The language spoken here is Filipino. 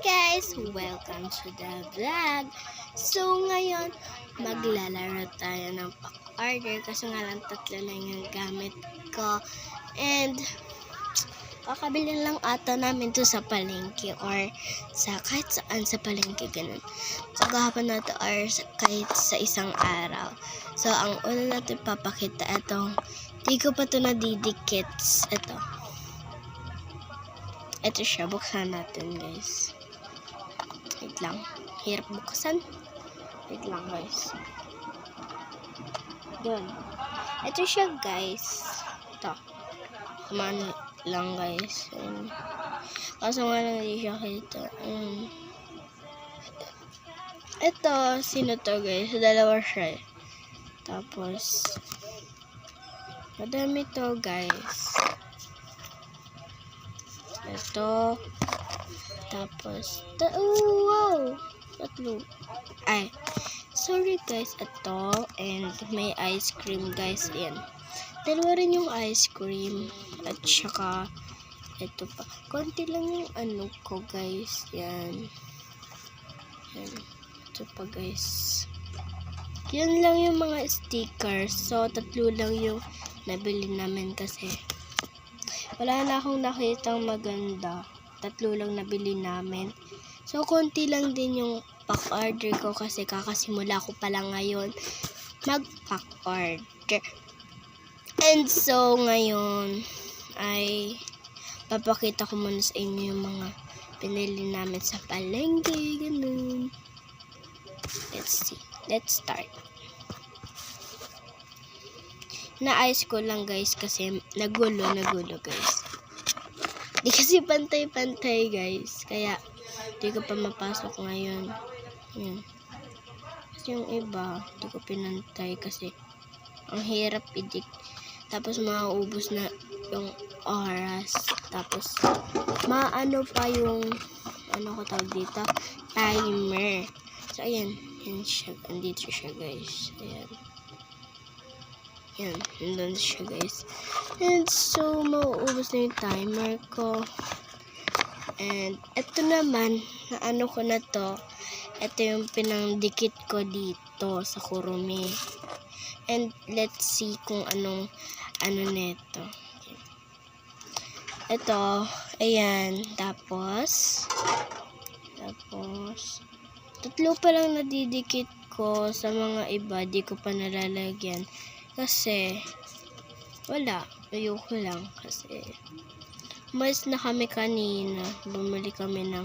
guys! Welcome to the vlog! So ngayon, maglalaro tayo ng pack-order kasi nga lang tatlo lang yung gamit ko. And kakabili lang ata namin to sa palengke or sa kahit saan sa palengke, ganun. So kahapon na to or kahit sa isang araw. So ang una natin papakita itong, di ko pa to nadidikit. Ito siya, buksan natin guys. Wait lang, hirap buksan. Wait lang guys. Doon. Ito siya guys. Ito. Kumano lang guys. Kaso nga lang hindi siya kita. Ito, sino to guys? Dalawa siya. Tapos, madami to guys. Ito. Tapos, wow! Tatlo. Ay, sorry guys, ito. And may ice cream guys. Yan. Dalawa rin yung ice cream. At saka, ito pa. Konti lang yung ano ko guys. Yan. Yan. Ito pa guys. Yan lang yung mga stickers. So, tatlo lang yung nabili namin kasi wala na akong nakitang maganda. Tatlo lang nabili namin. So, konti lang din yung pack order ko kasi kakasimula ko pa lang ngayon mag-pack order. And so, ngayon ay papakita ko muna sa inyo yung mga pinili namin sa palengke. Ganun. Let's see. Let's start. Na-ice ko lang guys kasi nagulo guys. Di kasi pantay-pantay guys. Kaya di ko pa mapasok ngayon. Yan. Kasi yung iba di ko pinantay kasi ang hirap idik. Tapos mauubos na yung oras. Tapos maano pa yung ano ko tawag dito? Timer. So ayan. Yan siya. Andito siya guys. Ayan. Yan, nandun siya guys. And so, mauubos na yung timer ko. And, ito naman, na ano ko na to, ito yung pinangdikit ko dito sa kurumi. And, let's see kung anong, ano neto. Ito, ayan, tapos, tatlo pa lang nadidikit ko sa mga iba, di ko pa nalalagyan. Kasi, wala. Ayoko lang. Kasi, umalis na kami kanina. Bumili kami ng